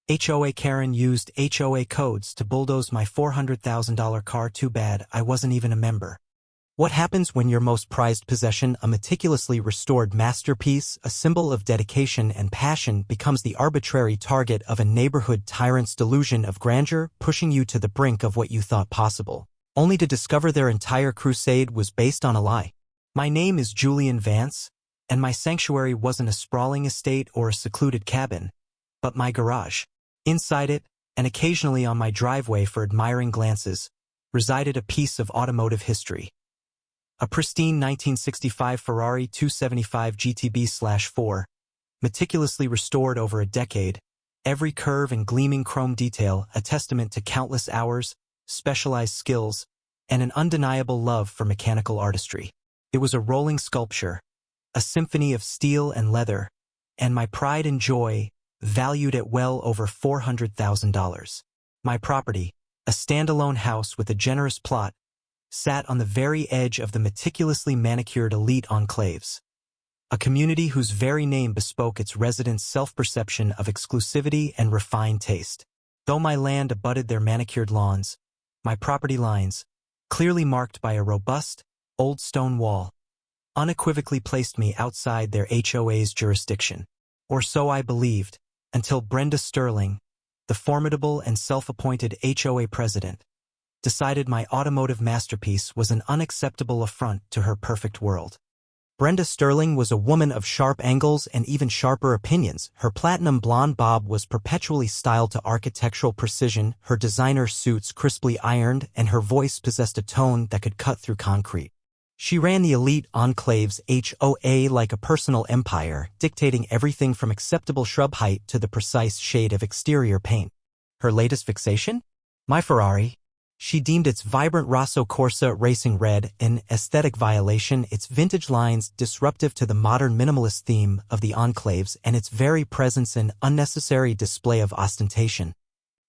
HOA Karen used HOA codes to bulldoze my $400,000 car. Too bad I wasn't even a member. What happens when your most prized possession, a meticulously restored masterpiece, a symbol of dedication and passion, becomes the arbitrary target of a neighborhood tyrant's delusion of grandeur, pushing you to the brink of what you thought possible, only to discover their entire crusade was based on a lie? My name is Julian Vance, and my sanctuary wasn't a sprawling estate or a secluded cabin, but my garage. Inside it, and occasionally on my driveway for admiring glances, resided a piece of automotive history. A pristine 1965 Ferrari 275 GTB/4, meticulously restored over a decade, every curve and gleaming chrome detail a testament to countless hours, specialized skills, and an undeniable love for mechanical artistry. It was a rolling sculpture, a symphony of steel and leather, and my pride and joy, valued at well over $400,000. My property, a standalone house with a generous plot, sat on the very edge of the meticulously manicured elite enclaves, a community whose very name bespoke its residents' self-perception of exclusivity and refined taste. Though my land abutted their manicured lawns, my property lines, clearly marked by a robust, old stone wall, unequivocally placed me outside their HOA's jurisdiction. Or so I believed, until Brenda Sterling, the formidable and self-appointed HOA president, decided my automotive masterpiece was an unacceptable affront to her perfect world. Brenda Sterling was a woman of sharp angles and even sharper opinions. Her platinum blonde bob was perpetually styled to architectural precision, her designer suits crisply ironed, and her voice possessed a tone that could cut through concrete. She ran the elite enclave's HOA like a personal empire, dictating everything from acceptable shrub height to the precise shade of exterior paint. Her latest fixation? My Ferrari. She deemed its vibrant Rosso Corsa racing red an aesthetic violation, its vintage lines disruptive to the modern minimalist theme of the enclaves, and its very presence an unnecessary display of ostentation.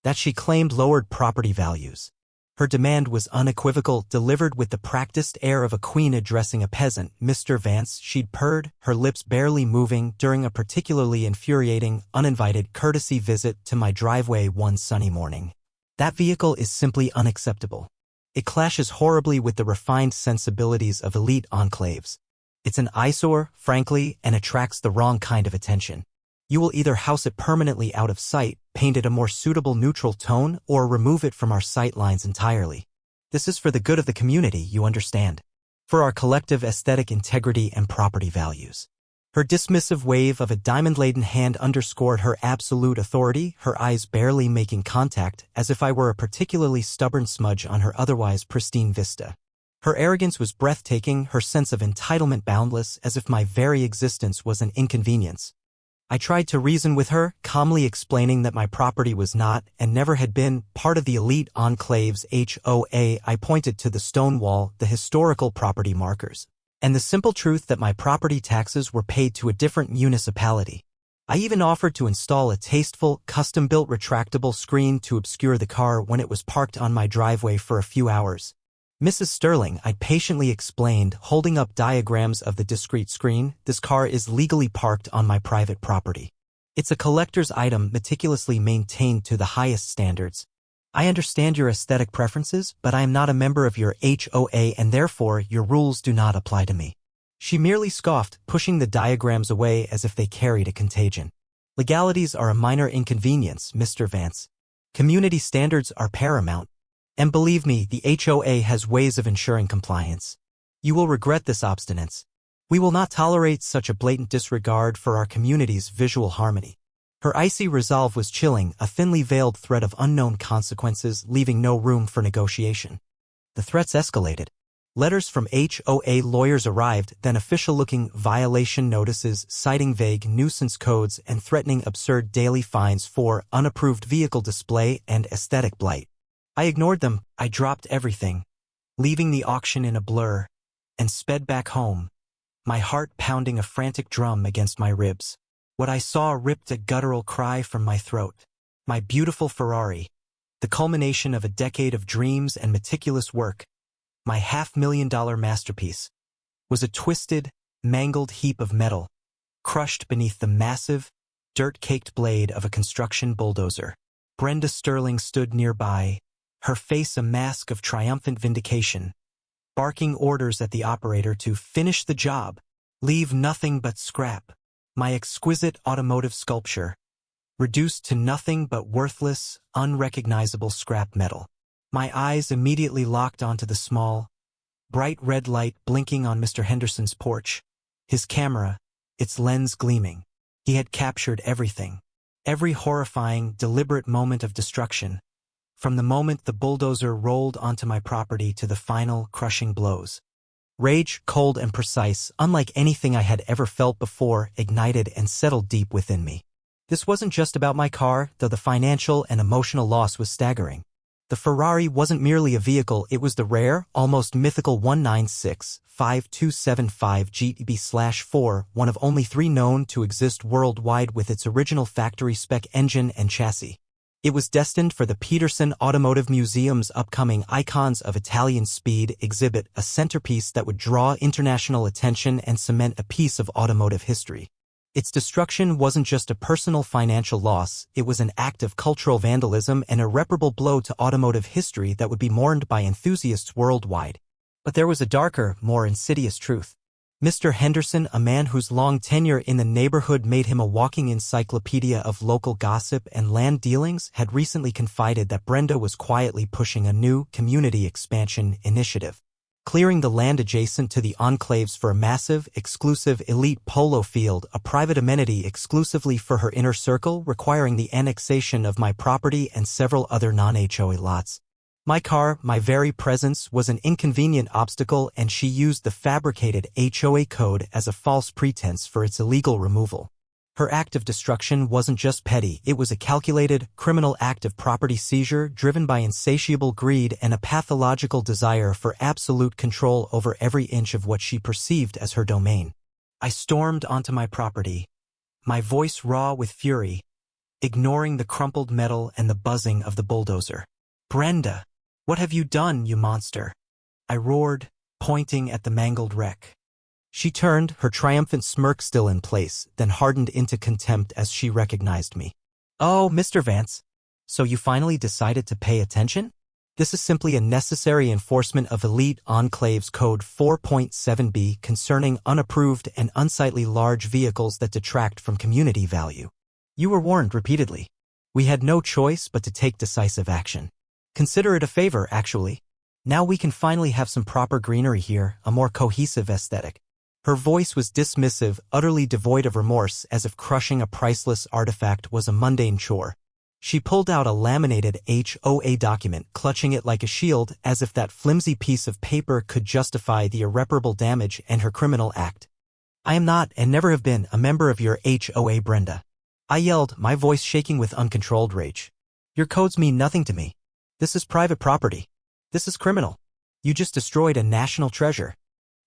That she claimed lowered property values. Her demand was unequivocal, delivered with the practiced air of a queen addressing a peasant. Mr. Vance, she'd purred, her lips barely moving, during a particularly infuriating, uninvited courtesy visit to my driveway one sunny morning. That vehicle is simply unacceptable. It clashes horribly with the refined sensibilities of elite enclaves. It's an eyesore, frankly, and attracts the wrong kind of attention. You will either house it permanently out of sight, paint it a more suitable neutral tone, or remove it from our sight lines entirely. This is for the good of the community, you understand. For our collective aesthetic integrity and property values. Her dismissive wave of a diamond-laden hand underscored her absolute authority, her eyes barely making contact, as if I were a particularly stubborn smudge on her otherwise pristine vista. Her arrogance was breathtaking, her sense of entitlement boundless, as if my very existence was an inconvenience. I tried to reason with her, calmly explaining that my property was not, and never had been, part of the elite enclave's HOA. I pointed to the stone wall, the historical property markers, and the simple truth that my property taxes were paid to a different municipality. I even offered to install a tasteful, custom-built retractable screen to obscure the car when it was parked on my driveway for a few hours. Mrs. Sterling, I patiently explained, holding up diagrams of the discrete screen, this car is legally parked on my private property. It's a collector's item meticulously maintained to the highest standards. I understand your aesthetic preferences, but I am not a member of your HOA and therefore your rules do not apply to me. She merely scoffed, pushing the diagrams away as if they carried a contagion. Legalities are a minor inconvenience, Mr. Vance. Community standards are paramount. And believe me, the HOA has ways of ensuring compliance. You will regret this obstinance. We will not tolerate such a blatant disregard for our community's visual harmony. Her icy resolve was chilling, a thinly veiled threat of unknown consequences, leaving no room for negotiation. The threats escalated. Letters from HOA lawyers arrived, then official-looking violation notices citing vague nuisance codes and threatening absurd daily fines for unapproved vehicle display and aesthetic blight. I ignored them. I dropped everything, leaving the auction in a blur, and sped back home, my heart pounding a frantic drum against my ribs. What I saw ripped a guttural cry from my throat. My beautiful Ferrari, the culmination of a decade of dreams and meticulous work, my $500,000 masterpiece, was a twisted, mangled heap of metal, crushed beneath the massive, dirt-caked blade of a construction bulldozer. Brenda Sterling stood nearby, her face a mask of triumphant vindication, barking orders at the operator to finish the job, leave nothing but scrap. My exquisite automotive sculpture, reduced to nothing but worthless, unrecognizable scrap metal. My eyes immediately locked onto the small, bright red light blinking on Mr. Henderson's porch, his camera, its lens gleaming. He had captured everything. Every horrifying, deliberate moment of destruction, from the moment the bulldozer rolled onto my property to the final, crushing blows. Rage, cold and precise, unlike anything I had ever felt before, ignited and settled deep within me. This wasn't just about my car, though the financial and emotional loss was staggering. The Ferrari wasn't merely a vehicle, it was the rare, almost mythical 196-5275 GB/4, one of only 3 known to exist worldwide with its original factory-spec engine and chassis. It was destined for the Peterson Automotive Museum's upcoming Icons of Italian Speed exhibit, a centerpiece that would draw international attention and cement a piece of automotive history. Its destruction wasn't just a personal financial loss, it was an act of cultural vandalism and irreparable blow to automotive history that would be mourned by enthusiasts worldwide. But there was a darker, more insidious truth. Mr. Henderson, a man whose long tenure in the neighborhood made him a walking encyclopedia of local gossip and land dealings, had recently confided that Brenda was quietly pushing a new community expansion initiative, clearing the land adjacent to the enclaves for a massive, exclusive elite polo field, a private amenity exclusively for her inner circle, requiring the annexation of my property and several other non-HOA lots. My car, my very presence, was an inconvenient obstacle, and she used the fabricated HOA code as a false pretense for its illegal removal. Her act of destruction wasn't just petty, it was a calculated, criminal act of property seizure driven by insatiable greed and a pathological desire for absolute control over every inch of what she perceived as her domain. I stormed onto my property, my voice raw with fury, ignoring the crumpled metal and the buzzing of the bulldozer. "Brenda, what have you done, you monster?" I roared, pointing at the mangled wreck. She turned, her triumphant smirk still in place, then hardened into contempt as she recognized me. "Oh, Mr. Vance, so you finally decided to pay attention? This is simply a necessary enforcement of Elite Enclaves Code 4.7b concerning unapproved and unsightly large vehicles that detract from community value. You were warned repeatedly. We had no choice but to take decisive action. Consider it a favor, actually. Now we can finally have some proper greenery here, a more cohesive aesthetic." Her voice was dismissive, utterly devoid of remorse, as if crushing a priceless artifact was a mundane chore. She pulled out a laminated HOA document, clutching it like a shield, as if that flimsy piece of paper could justify the irreparable damage and her criminal act. "I am not, and never have been, a member of your HOA, Brenda," I yelled, my voice shaking with uncontrolled rage. "Your codes mean nothing to me. This is private property. This is criminal. You just destroyed a national treasure."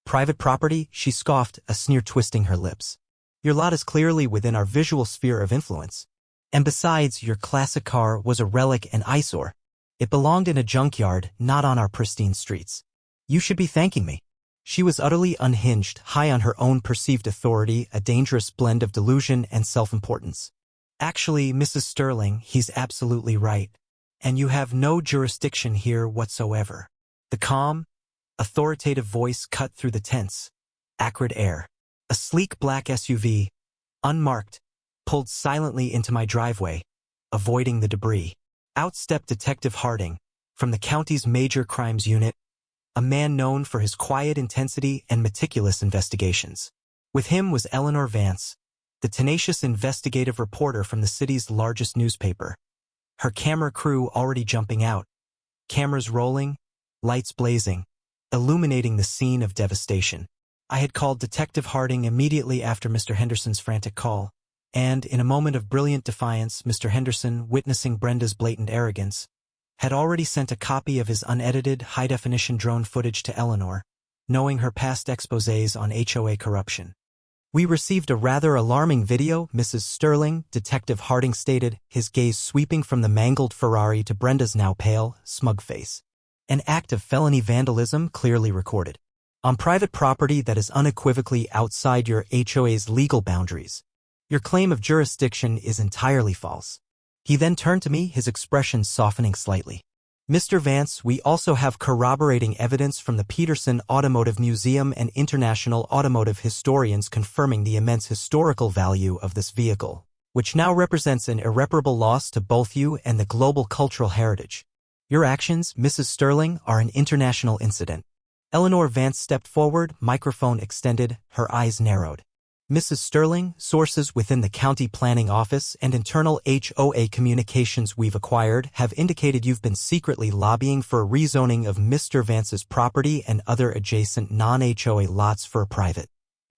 "Private property?" she scoffed, a sneer twisting her lips. "Your lot is clearly within our visual sphere of influence. And besides, your classic car was a relic and eyesore. It belonged in a junkyard, not on our pristine streets. You should be thanking me." She was utterly unhinged, high on her own perceived authority, a dangerous blend of delusion and self-importance. "Actually, Mrs. Sterling, he's absolutely right. And you have no jurisdiction here whatsoever." The calm, authoritative voice cut through the tense, acrid air. A sleek black SUV, unmarked, pulled silently into my driveway, avoiding the debris. Out stepped Detective Harding, from the county's major crimes unit, a man known for his quiet intensity and meticulous investigations. With him was Eleanor Vance, the tenacious investigative reporter from the city's largest newspaper. Her camera crew already jumping out, cameras rolling, lights blazing, illuminating the scene of devastation. I had called Detective Harding immediately after Mr. Henderson's frantic call, and, in a moment of brilliant defiance, Mr. Henderson, witnessing Brenda's blatant arrogance, had already sent a copy of his unedited, high-definition drone footage to Eleanor, knowing her past exposés on HOA corruption. "We received a rather alarming video, Mrs. Sterling," Detective Harding stated, his gaze sweeping from the mangled Ferrari to Brenda's now pale, smug face. "An act of felony vandalism clearly recorded. On private property that is unequivocally outside your HOA's legal boundaries. Your claim of jurisdiction is entirely false. He then turned to me, his expression softening slightly. Mr. Vance, we also have corroborating evidence from the Peterson Automotive Museum and international automotive historians confirming the immense historical value of this vehicle, which now represents an irreparable loss to both you and the global cultural heritage. Your actions, Mrs. Sterling, are an international incident. Eleanor Vance stepped forward, microphone extended, her eyes narrowed. Mrs. Sterling, sources within the county planning office and internal HOA communications we've acquired have indicated you've been secretly lobbying for a rezoning of Mr. Vance's property and other adjacent non-HOA lots for a private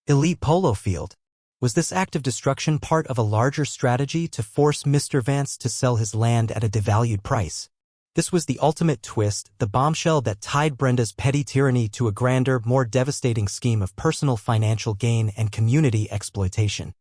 elite polo field. Was this act of destruction part of a larger strategy to force Mr. Vance to sell his land at a devalued price? This was the ultimate twist, the bombshell that tied Brenda's petty tyranny to a grander, more devastating scheme of personal financial gain and community exploitation.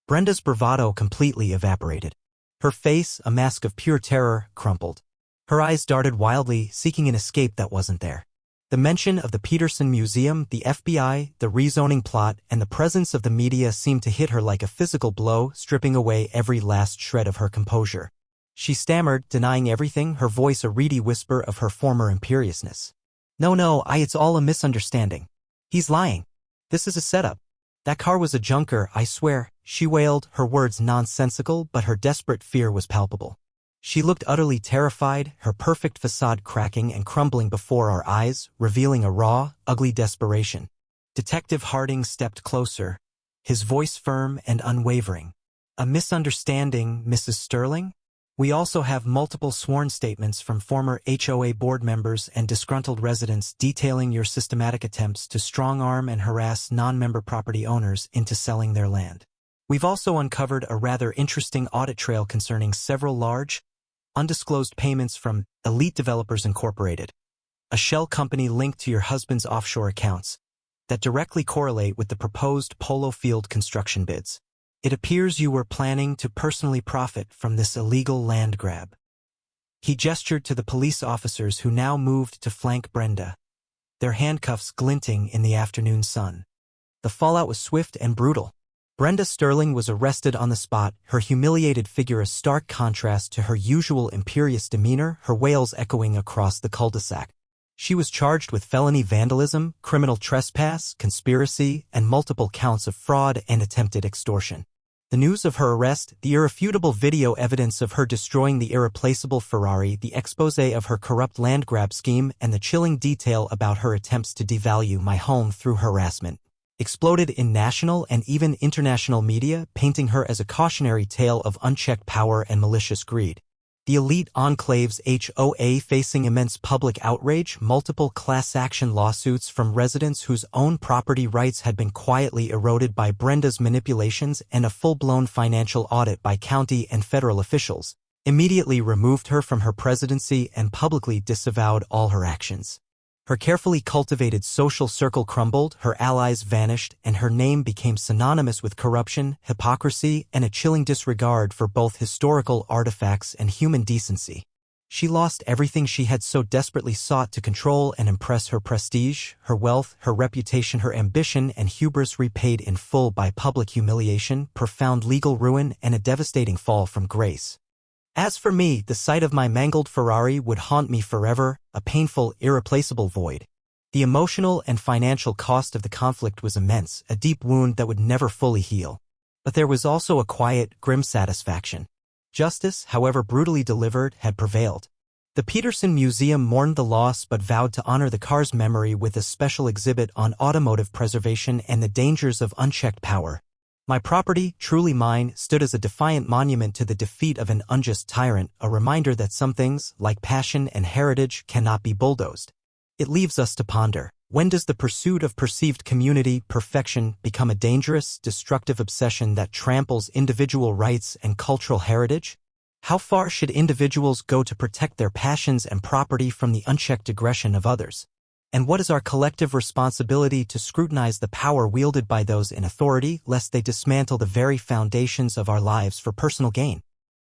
Brenda's bravado completely evaporated. Her face, a mask of pure terror, crumpled. Her eyes darted wildly, seeking an escape that wasn't there. The mention of the Peterson Museum, the FBI, the rezoning plot, and the presence of the media seemed to hit her like a physical blow, stripping away every last shred of her composure. She stammered, denying everything, her voice a reedy whisper of her former imperiousness. No, it's all a misunderstanding. He's lying. This is a setup. That car was a junker, I swear, she wailed, her words nonsensical, but her desperate fear was palpable. She looked utterly terrified, her perfect facade cracking and crumbling before our eyes, revealing a raw, ugly desperation. Detective Harding stepped closer, his voice firm and unwavering. A misunderstanding, Mrs. Sterling? We also have multiple sworn statements from former HOA board members and disgruntled residents detailing your systematic attempts to strong-arm and harass non-member property owners into selling their land. We've also uncovered a rather interesting audit trail concerning several large, undisclosed payments from Elite Developers Incorporated, a shell company linked to your husband's offshore accounts, that directly correlate with the proposed polo field construction bids. It appears you were planning to personally profit from this illegal land grab. He gestured to the police officers who now moved to flank Brenda, their handcuffs glinting in the afternoon sun. The fallout was swift and brutal. Brenda Sterling was arrested on the spot, her humiliated figure a stark contrast to her usual imperious demeanor, her wails echoing across the cul-de-sac. She was charged with felony vandalism, criminal trespass, conspiracy, and multiple counts of fraud and attempted extortion. The news of her arrest, the irrefutable video evidence of her destroying the irreplaceable Ferrari, the exposé of her corrupt land grab scheme, and the chilling detail about her attempts to devalue my home through harassment, exploded in national and even international media, painting her as a cautionary tale of unchecked power and malicious greed. The elite enclave's HOA facing immense public outrage, multiple class action lawsuits from residents whose own property rights had been quietly eroded by Brenda's manipulations, and a full-blown financial audit by county and federal officials, immediately removed her from her presidency and publicly disavowed all her actions. Her carefully cultivated social circle crumbled, her allies vanished, and her name became synonymous with corruption, hypocrisy, and a chilling disregard for both historical artifacts and human decency. She lost everything she had so desperately sought to control and impress: her prestige, her wealth, her reputation, her ambition, and hubris repaid in full by public humiliation, profound legal ruin, and a devastating fall from grace. As for me, the sight of my mangled Ferrari would haunt me forever, a painful, irreplaceable void. The emotional and financial cost of the conflict was immense, a deep wound that would never fully heal. But there was also a quiet, grim satisfaction. Justice, however brutally delivered, had prevailed. The Peterson Museum mourned the loss but vowed to honor the car's memory with a special exhibit on automotive preservation and the dangers of unchecked power. My property, truly mine, stood as a defiant monument to the defeat of an unjust tyrant, a reminder that some things, like passion and heritage, cannot be bulldozed. It leaves us to ponder: when does the pursuit of perceived community perfection become a dangerous, destructive obsession that tramples individual rights and cultural heritage? How far should individuals go to protect their passions and property from the unchecked aggression of others? And what is our collective responsibility to scrutinize the power wielded by those in authority, lest they dismantle the very foundations of our lives for personal gain?